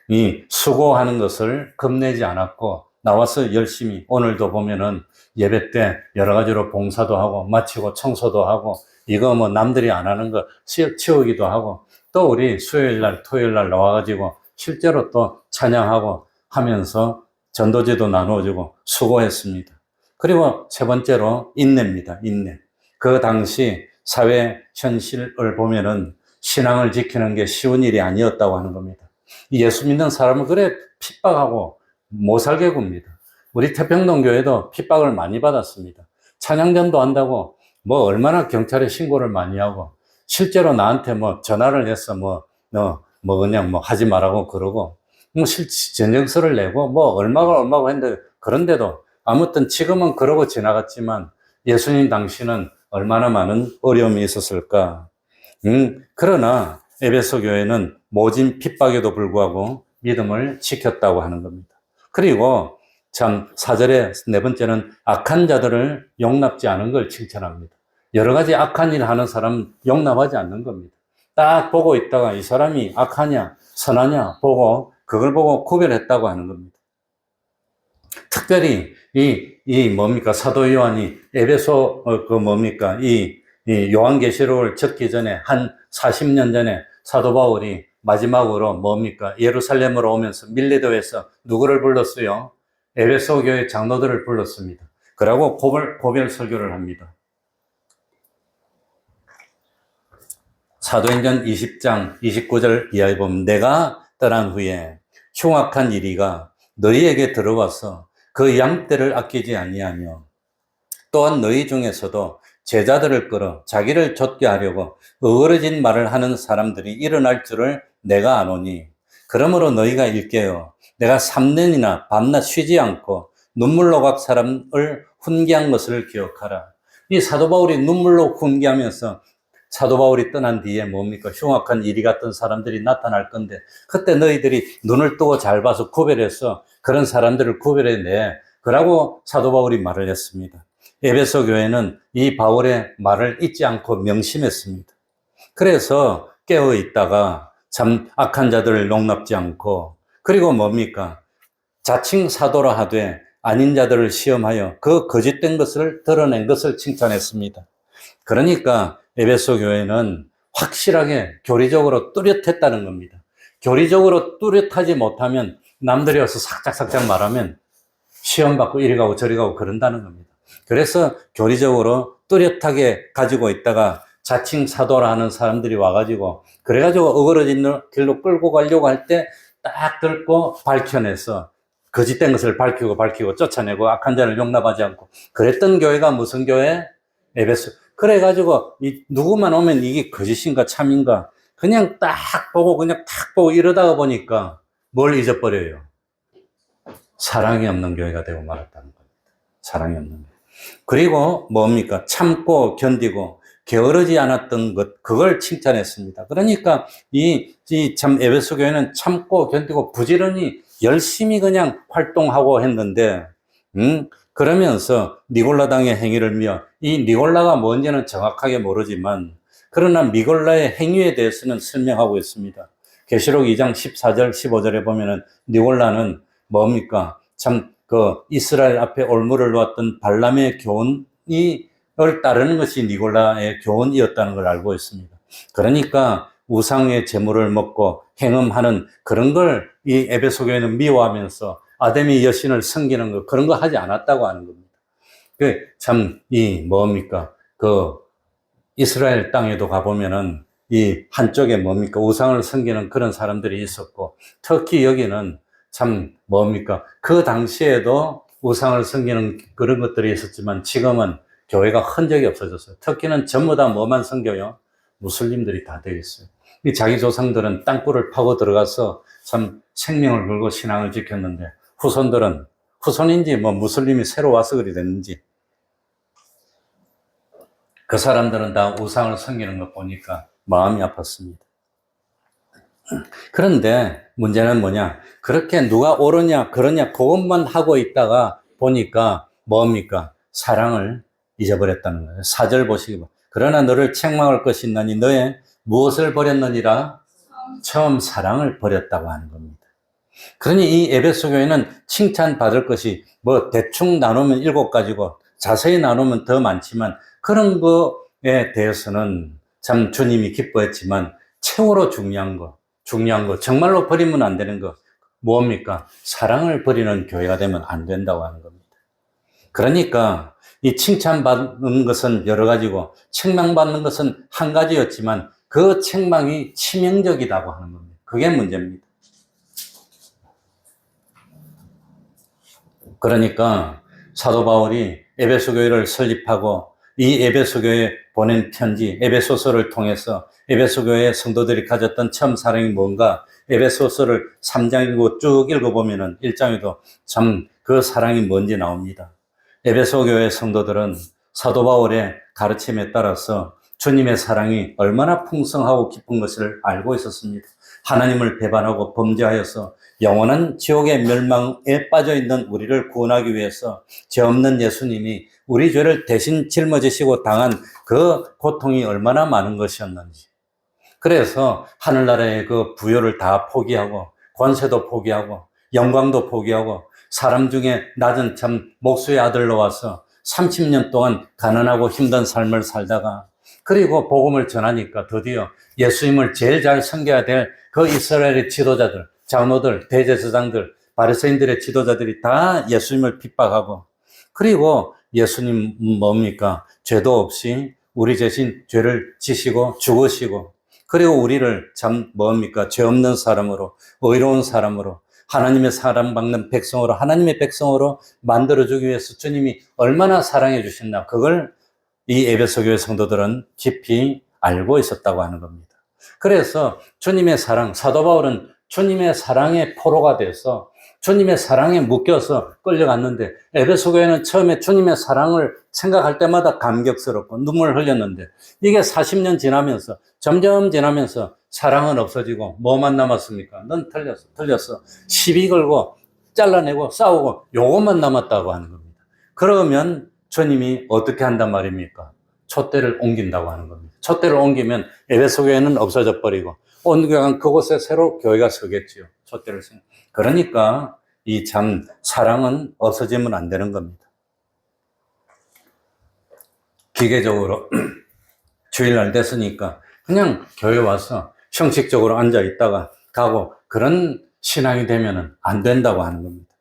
이 수고하는 것을 겁내지 않았고 나와서 열심히, 오늘도 보면은 예배 때 여러 가지로 봉사도 하고 마치고 청소도 하고 이거 뭐 남들이 안 하는 거 치우기도 하고 또 우리 수요일 날 토요일 날 나와가지고 실제로 또 찬양하고 하면서 전도지도 나누어주고 수고했습니다. 그리고 세 번째로 인내입니다. 인내. 그 당시 사회 현실을 보면은 신앙을 지키는 게 쉬운 일이 아니었다고 하는 겁니다. 예수 믿는 사람은 그래 핍박하고 못 살게 굽니다. 우리 태평동교회도 핍박을 많이 받았습니다. 찬양전도 한다고 뭐 얼마나 경찰에 신고를 많이 하고 실제로 나한테 뭐 전화를 해서 그냥 하지 말라고 그러고 전정서를 내고 뭐 얼마고 했는데 그런데도 아무튼 지금은 그러고 지나갔지만 예수님 당시는 얼마나 많은 어려움이 있었을까. 그러나 에베소 교회는 모진 핍박에도 불구하고 믿음을 지켰다고 하는 겁니다. 그리고 참 4절에 네 번째는 악한 자들을 용납지 않은 걸 칭찬합니다. 여러 가지 악한 일 하는 사람 용납하지 않는 겁니다. 딱 보고 있다가 이 사람이 악하냐 선하냐 보고 그걸 보고 구별했다고 하는 겁니다. 특별히 사도 요한이 에베소 이 요한계시록을 적기 전에 한 40년 전에 사도 바울이 마지막으로 예루살렘으로 오면서 밀레도에서 누구를 불렀어요? 에베소 교회 장로들을 불렀습니다. 그러고 고별 설교를 합니다. 사도행전 20장 29절 이하에 보면 내가 떠난 후에 흉악한 이리가 너희에게 들어와서 그 양떼를 아끼지 아니하며 또한 너희 중에서도 제자들을 끌어 자기를 좇게 하려고 어그러진 말을 하는 사람들이 일어날 줄을 내가 아노니 그러므로 너희가 일깨어 내가 3년이나 밤낮 쉬지 않고 눈물로 각 사람을 훈계한 것을 기억하라. 이 사도 바울이 눈물로 훈계하면서 사도 바울이 떠난 뒤에 흉악한 이리 같은 사람들이 나타날 건데 그때 너희들이 눈을 뜨고 잘 봐서 구별해서 그런 사람들을 구별해내. 그러고 사도 바울이 말을 했습니다. 에베소 교회는 이 바울의 말을 잊지 않고 명심했습니다. 그래서 깨어 있다가 참 악한 자들을 용납지 않고 그리고 자칭 사도라 하되 아닌 자들을 시험하여 그 거짓된 것을 드러낸 것을 칭찬했습니다. 그러니까 에베소 교회는 확실하게 교리적으로 뚜렷했다는 겁니다. 교리적으로 뚜렷하지 못하면 남들이 와서 살짝살짝 말하면 시험 받고 이리 가고 저리 가고 그런다는 겁니다. 그래서 교리적으로 뚜렷하게 가지고 있다가 자칭 사도라 하는 사람들이 와가지고 그래가지고 어그러진 길로 끌고 가려고 할 때 딱 들고 밝혀내서 거짓된 것을 밝히고 쫓아내고 악한 자를 용납하지 않고 그랬던 교회가 무슨 교회? 에베소. 그래가지고 누구만 오면 이게 거짓인가 참인가 그냥 딱 보고 이러다가 보니까 뭘 잊어버려요? 사랑이 없는 교회가 되고 말았다는 겁니다. 사랑이 없는 교회. 그리고 참고 견디고 게으르지 않았던 것, 그걸 칭찬했습니다. 그러니까 참 에베소 교회는 참고 견디고 부지런히 열심히 그냥 활동하고 했는데, 그러면서 니골라당의 행위를 이 니골라가 뭔지는 정확하게 모르지만, 그러나 니골라의 행위에 대해서는 설명하고 있습니다. 계시록 2장 14절, 15절에 보면은 니골라는 이스라엘 앞에 올무를 놓았던 발람의 교훈이 따르는 것이 니골라의 교훈이었다는 걸 알고 있습니다. 그러니까 우상의 제물을 먹고 행음하는 그런 걸 이 에베소 교회는 미워하면서 아데미 여신을 섬기는 거 그런 거 하지 않았다고 하는 겁니다. 이스라엘 땅에도 가보면은 이 한쪽에 우상을 섬기는 그런 사람들이 있었고 특히 여기는 그 당시에도 우상을 섬기는 그런 것들이 있었지만 지금은 교회가 흔적이 없어졌어요. 터키는 전부 다 뭐만 섬겨요? 무슬림들이 다 되어 있어요. 자기 조상들은 땅굴을 파고 들어가서 생명을 걸고 신앙을 지켰는데 후손인지 무슬림이 새로 와서 그리 됐는지 그 사람들은 다 우상을 섬기는 것 보니까 마음이 아팠습니다. 그런데 문제는 뭐냐? 그렇게 누가 옳으냐 그러냐 그것만 하고 있다가 보니까 사랑을 잊어버렸다는 거예요. 4절 보시기. 그러나 너를 책망할 것이 있나니 너의 무엇을 버렸느니라? 처음 사랑을 버렸다고 하는 겁니다. 그러니 이 에베소 교회는 칭찬받을 것이 대충 나누면 7가지고 자세히 나누면 더 많지만 그런 거에 대해서는 참 주님이 기뻐했지만 최고로 중요한 거 정말로 버리면 안 되는 거 뭡니까? 사랑을 버리는 교회가 되면 안 된다고 하는 겁니다. 그러니까 이 칭찬받는 것은 여러 가지고 책망받는 것은 한 가지였지만 그 책망이 치명적이라고 하는 겁니다. 그게 문제입니다. 그러니까 사도 바울이 에베소 교회를 설립하고 이 에베소 교회에 보낸 편지, 에베소서를 통해서 에베소 교회 성도들이 가졌던 처음 사랑이 뭔가 에베소서를 3장이고 쭉 읽어보면은 1장에도 참 그 사랑이 뭔지 나옵니다. 에베소 교회 성도들은 사도 바울의 가르침에 따라서 주님의 사랑이 얼마나 풍성하고 깊은 것을 알고 있었습니다. 하나님을 배반하고 범죄하여서 영원한 지옥의 멸망에 빠져있는 우리를 구원하기 위해서 죄 없는 예수님이 우리 죄를 대신 짊어지시고 당한 그 고통이 얼마나 많은 것이었는지. 그래서 하늘나라의 그 부요를 다 포기하고 권세도 포기하고 영광도 포기하고 사람 중에 낮은 참 목수의 아들로 와서 30년 동안 가난하고 힘든 삶을 살다가 그리고 복음을 전하니까 드디어 예수님을 제일 잘 섬겨야 될 그 이스라엘의 지도자들, 장로들, 대제사장들, 바리새인들의 지도자들이 다 예수님을 핍박하고 그리고 예수님 뭡니까? 죄도 없이 우리 대신 죄를 지시고 죽으시고 그리고 우리를 참 뭡니까? 죄 없는 사람으로 의로운 사람으로 하나님의 사랑받는 백성으로 하나님의 백성으로 만들어주기 위해서 주님이 얼마나 사랑해 주셨나 그걸 이 에베소 교회 성도들은 깊이 알고 있었다고 하는 겁니다. 그래서 주님의 사랑, 사도 바울은 주님의 사랑의 포로가 돼서 주님의 사랑에 묶여서 끌려갔는데 에베소 교회는 처음에 주님의 사랑을 생각할 때마다 감격스럽고 눈물을 흘렸는데 이게 40년 지나면서 점점 지나면서 사랑은 없어지고 뭐만 남았습니까? 넌 틀렸어. 시비 걸고 잘라내고 싸우고 요것만 남았다고 하는 겁니다. 그러면 주님이 어떻게 한단 말입니까? 촛대를 옮긴다고 하는 겁니다. 촛대를 옮기면 에베소 교회는 없어져 버리고 옮겨간 그곳에 새로 교회가 서겠지요. 촛대를 세우면. 그러니까 이 참 사랑은 없어지면 안 되는 겁니다. 기계적으로 주일날 됐으니까 그냥 교회 와서 형식적으로 앉아 있다가 가고 그런 신앙이 되면 안 된다고 하는 겁니다.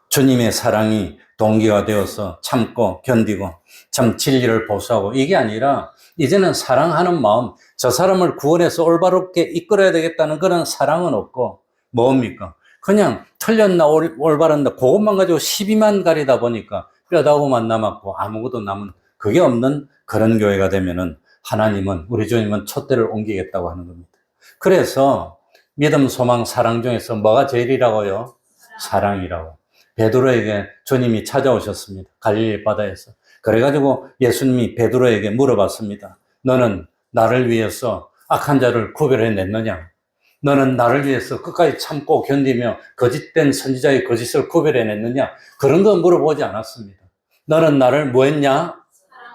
주님의 사랑이 동기가 되어서 참고 견디고 참 진리를 보수하고 이게 아니라 이제는 사랑하는 마음, 저 사람을 구원해서 올바르게 이끌어야 되겠다는 그런 사랑은 없고 뭡니까? 그냥 틀렸나 올바른다 그것만 가지고 시비만 가리다 보니까 뼈다구만 남았고 아무것도 남은 그게 없는 그런 교회가 되면은 하나님은 우리 주님은 촛대를 옮기겠다고 하는 겁니다. 그래서 믿음, 소망, 사랑 중에서 뭐가 제일이라고요? 사랑이라고. 베드로에게 주님이 찾아오셨습니다. 갈릴리 바다에서. 그래가지고 예수님이 베드로에게 물어봤습니다. 너는 나를 위해서 악한 자를 구별해냈느냐? 너는 나를 위해서 끝까지 참고 견디며 거짓된 선지자의 거짓을 구별해냈느냐? 그런 거 물어보지 않았습니다. 너는 나를 뭐 했냐?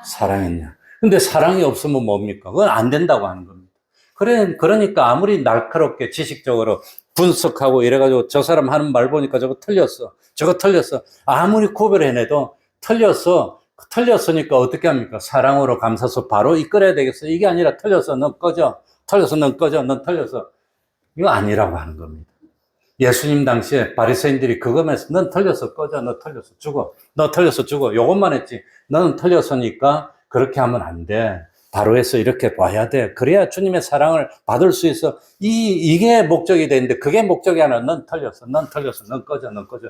사랑했냐? 근데 사랑이 없으면 뭡니까? 그건 안 된다고 하는 겁니다. 그러니까 아무리 날카롭게 지식적으로 분석하고 이래가지고 저 사람 하는 말 보니까 저거 틀렸어. 아무리 구별해내도 틀렸으니까 어떻게 합니까? 사랑으로 감싸서 바로 이끌어야 되겠어. 이게 아니라 틀렸어. 넌 꺼져. 넌 틀렸어. 이거 아니라고 하는 겁니다. 예수님 당시에 바리새인들이 그거면서 넌 틀렸어. 꺼져. 너 틀렸어. 죽어. 너 틀렸어. 죽어. 요것만 했지. 너는 틀렸으니까 그렇게 하면 안 돼. 바로 해서 이렇게 봐야 돼. 그래야 주님의 사랑을 받을 수 있어. 이게 목적이 되는데 그게 목적이 아니라 넌 틀렸어. 넌 꺼져.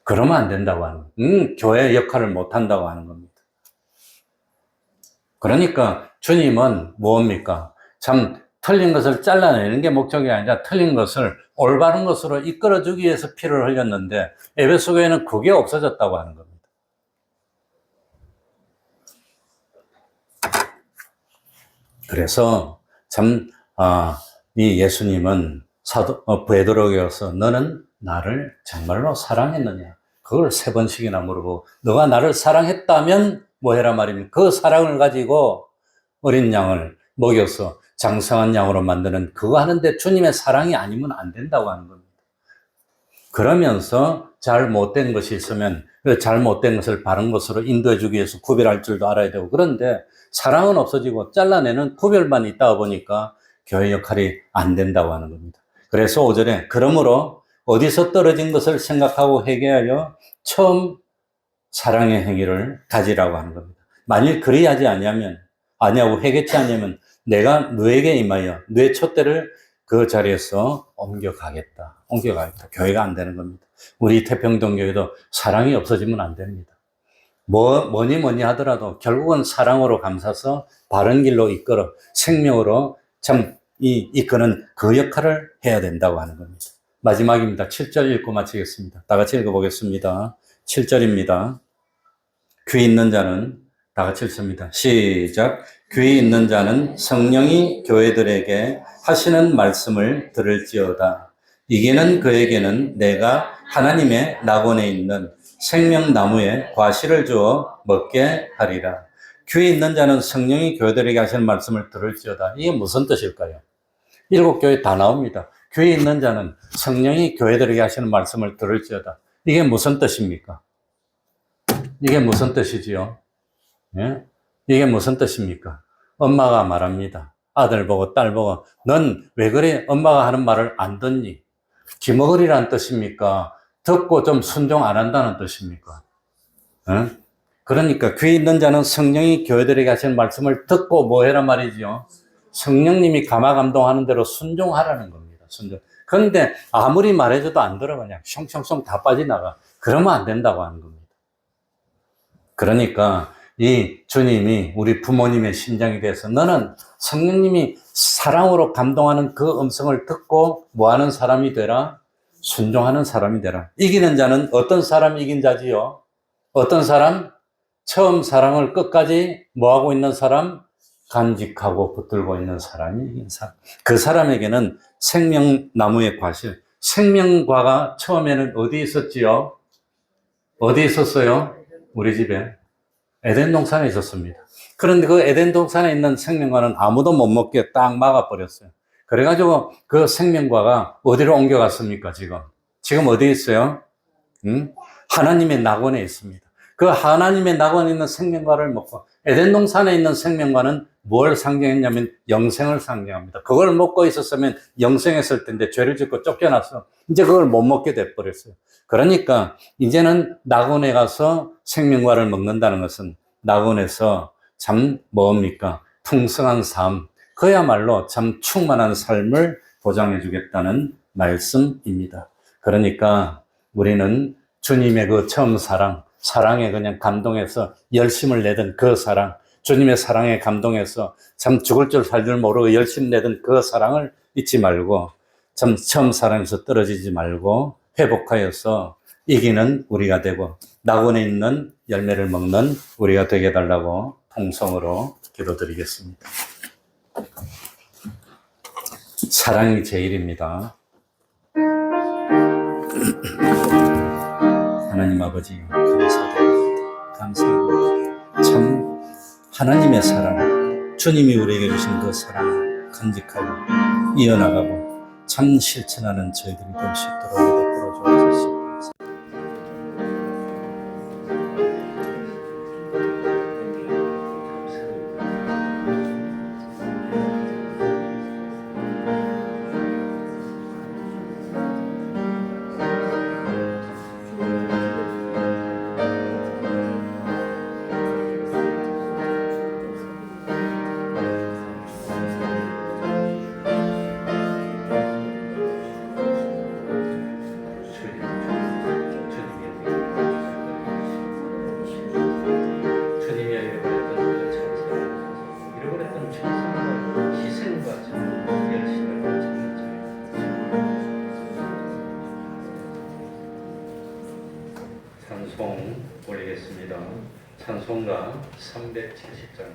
그러면 안 된다고 하는 거예요. 교회의 역할을 못 한다고 하는 겁니다. 그러니까 주님은 뭡니까? 참 틀린 것을 잘라내는 게 목적이 아니라 틀린 것을 올바른 것으로 이끌어주기 위해서 피를 흘렸는데 에베소 교회는 그게 없어졌다고 하는 겁니다. 그래서 참 이 예수님은 베드로에게서 너는 나를 정말로 사랑했느냐? 그걸 3번씩이나 물어보고 너가 나를 사랑했다면 뭐 해라 말입니다. 그 사랑을 가지고 어린 양을 먹여서 장성한 양으로 만드는 그거 하는데 주님의 사랑이 아니면 안 된다고 하는 겁니다. 그러면서 잘못된 것이 있으면 그 잘못된 것을 바른 것으로 인도해 주기 위해서 구별할 줄도 알아야 되고 그런데 사랑은 없어지고 잘라내는 구별만 있다 보니까 교회 역할이 안 된다고 하는 겁니다. 그래서 5절에 그러므로 어디서 떨어진 것을 생각하고 회개하여 처음 사랑의 행위를 가지라고 하는 겁니다. 만일 그리하지 아니하고 회개치 아니하면 내가 너에게 임하여 너의 촛대를 그 자리에서 옮겨가겠다. 교회가 안 되는 겁니다. 우리 태평동교회도 사랑이 없어지면 안 됩니다. 뭐니 하더라도 결국은 사랑으로 감싸서 바른 길로 이끌어 생명으로 이끄는 그 역할을 해야 된다고 하는 겁니다. 마지막입니다. 7절 읽고 마치겠습니다. 다 같이 읽어보겠습니다. 7절입니다. 귀 있는 자는 다 같이 읽습니다. 시작. 귀 있는 자는 성령이 교회들에게 하시는 말씀을 들을지어다. 이기는 그에게는 내가 하나님의 낙원에 있는 생명나무에 과실을 주어 먹게 하리라. 귀 있는 자는 성령이 교회들에게 하시는 말씀을 들을지어다. 이게 무슨 뜻일까요? 7교회 다 나옵니다. 귀 있는 자는 성령이 교회들에게 하시는 말씀을 들을지어다. 이게 무슨 뜻입니까? 이게 무슨 뜻이지요? 예? 이게 무슨 뜻입니까? 엄마가 말합니다. 아들 보고 딸 보고 넌 왜 그래? 엄마가 하는 말을 안 듣니? 기먹으리란 뜻입니까? 듣고 좀 순종 안 한다는 뜻입니까? 예? 그러니까 귀 있는 자는 성령이 교회들에게 하시는 말씀을 듣고 뭐 해란 말이죠? 성령님이 감화감동하는 대로 순종하라는 겁니다. 순종. 그런데 아무리 말해줘도 안 들어 그냥 숑숑숑 다 빠져나가. 그러면 안 된다고 하는 겁니다. 그러니까 이 주님이 우리 부모님의 심장이 돼서 너는 성령님이 사랑으로 감동하는 그 음성을 듣고 뭐하는 사람이 되라? 순종하는 사람이 되라. 이기는 자는 어떤 사람이 이긴 자지요? 어떤 사람? 처음 사랑을 끝까지 뭐하고 있는 사람? 간직하고 붙들고 있는 사람이 이긴 사람. 그 사람에게는 생명나무의 과실, 생명과가 처음에는 어디 있었지요? 어디 있었어요? 우리 집에 에덴 동산에 있었습니다. 그런데 그 에덴 동산에 있는 생명과는 아무도 못 먹게 딱 막아버렸어요. 그래가지고 그 생명과가 어디로 옮겨갔습니까, 지금? 지금 어디 있어요? 하나님의 낙원에 있습니다. 그 하나님의 낙원에 있는 생명과를 먹고 에덴 동산에 있는 생명과는 뭘 상징했냐면 영생을 상징합니다. 그걸 먹고 있었으면 영생했을 텐데 죄를 짓고 쫓겨나서 이제 그걸 못 먹게 돼버렸어요. 그러니까 이제는 낙원에 가서 생명과를 먹는다는 것은 낙원에서 참 뭡니까? 풍성한 삶, 그야말로 참 충만한 삶을 보장해 주겠다는 말씀입니다. 그러니까 우리는 주님의 그 처음 사랑에 그냥 감동해서 열심을 내던 그 사랑, 주님의 사랑에 감동해서 참 죽을 줄 살 줄 모르고 열심 내던 그 사랑을 잊지 말고 참 처음 사랑에서 떨어지지 말고 회복하여서 이기는 우리가 되고 낙원에 있는 열매를 먹는 우리가 되게 해달라고 통성으로 기도드리겠습니다. 사랑이 제일입니다. 하나님 아버지 감사드립니다. 감사합니다. 참 하나님의 사랑, 주님이 우리에게 주신 그 사랑을 간직하고 이어나가고 참 실천하는 저희들이 될 수 있도록 베풀어 주옵소서. 찬송 올리겠습니다. 찬송가 370장.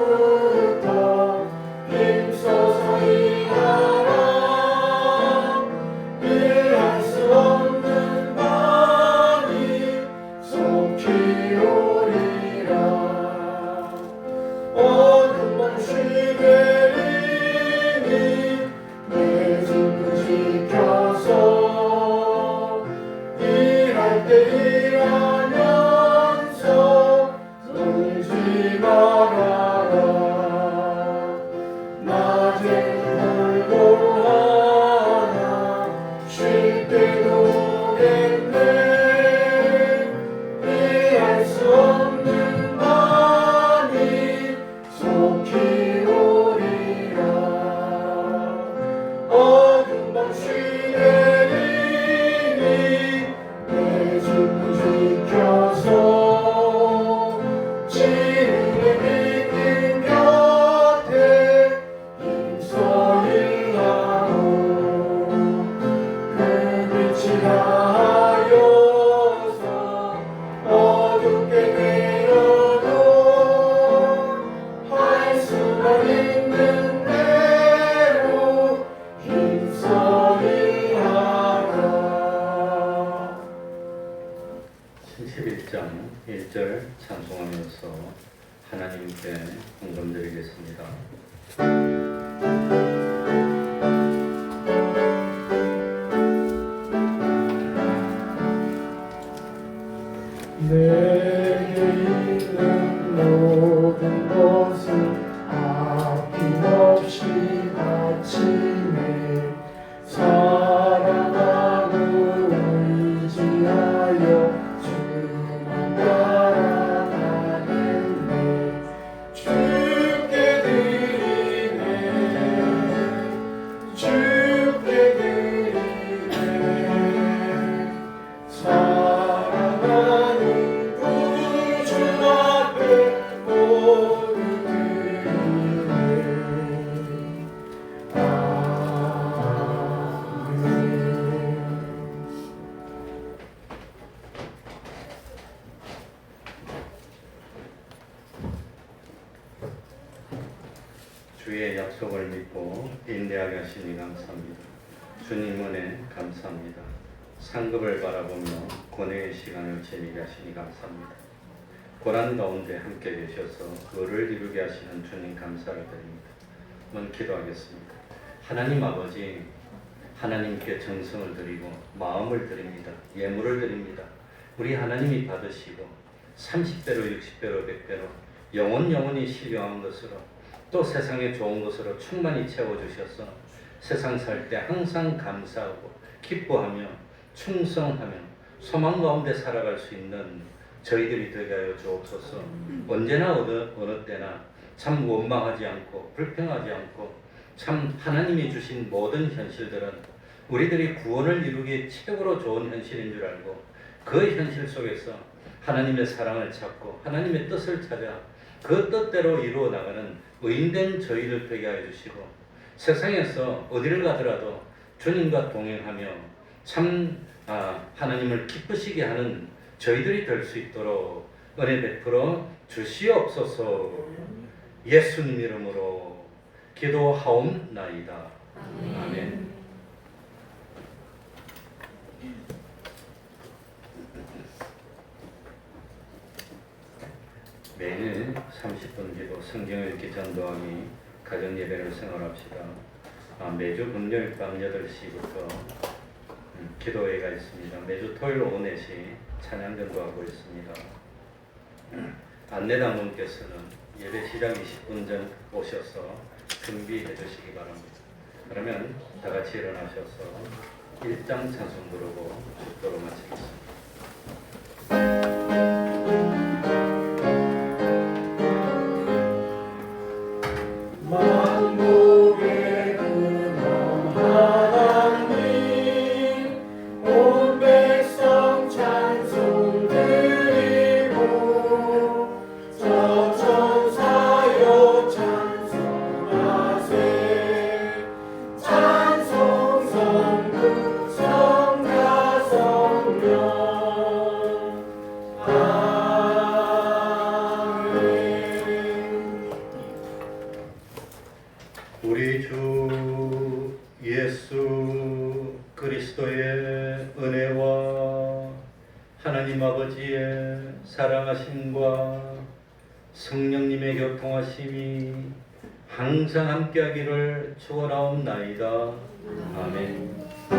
아침부터 힘써서 주의 약속을 믿고 인내하게 하시니 감사합니다. 주님 은혜 감사합니다. 상급을 바라보며 고뇌의 시간을 지니게 하시니 감사합니다. 고난 가운데 함께 계셔서 그를 이루게 하시는 주님 감사를 드립니다. 한번 기도하겠습니다. 하나님 아버지, 하나님께 정성을 드리고 마음을 드립니다. 예물을 드립니다. 우리 하나님이 받으시고 30배로 60배로 100배로 영원히 신령한 것으로 또 세상에 좋은 것으로 충만히 채워주셔서 세상 살 때 항상 감사하고 기뻐하며 충성하며 소망 가운데 살아갈 수 있는 저희들이 되게 하여 주옵소서. 언제나 어느 때나 참 원망하지 않고 불평하지 않고 참 하나님이 주신 모든 현실들은 우리들이 구원을 이루기에 최고로 좋은 현실인 줄 알고 그 현실 속에서 하나님의 사랑을 찾고 하나님의 뜻을 찾아 그 뜻대로 이루어 나가는 의인된 저희를 되게 하여 주시고 세상에서 어디를 가더라도 주님과 동행하며 참 하나님을 기쁘시게 하는 저희들이 될 수 있도록 은혜 베풀어 주시옵소서. 예수님 이름으로 기도하옵나이다. 아멘. 매일 30분 기도, 성경 읽기 전도하기, 가정 예배를 생활합시다. 매주 금요일 밤 8시부터 기도회가 있습니다. 매주 토요일 오후 4시 찬양 전도하고 있습니다. 안내당분께서는 예배 시작 20분 전 오셔서 준비해 주시기 바랍니다. 그러면 다 같이 일어나셔서 1장 찬송 부르고 축도로 마치겠습니다. 만국의 근원 하나님 온 백성 찬송 드리고 저 천사여 찬송하세 찬송 성부 성자 성령 우리 주 예수 그리스도의 은혜와 하나님 아버지의 사랑하심과 성령님의 교통하심이 항상 함께하기를 축원하옵나이다. 아멘.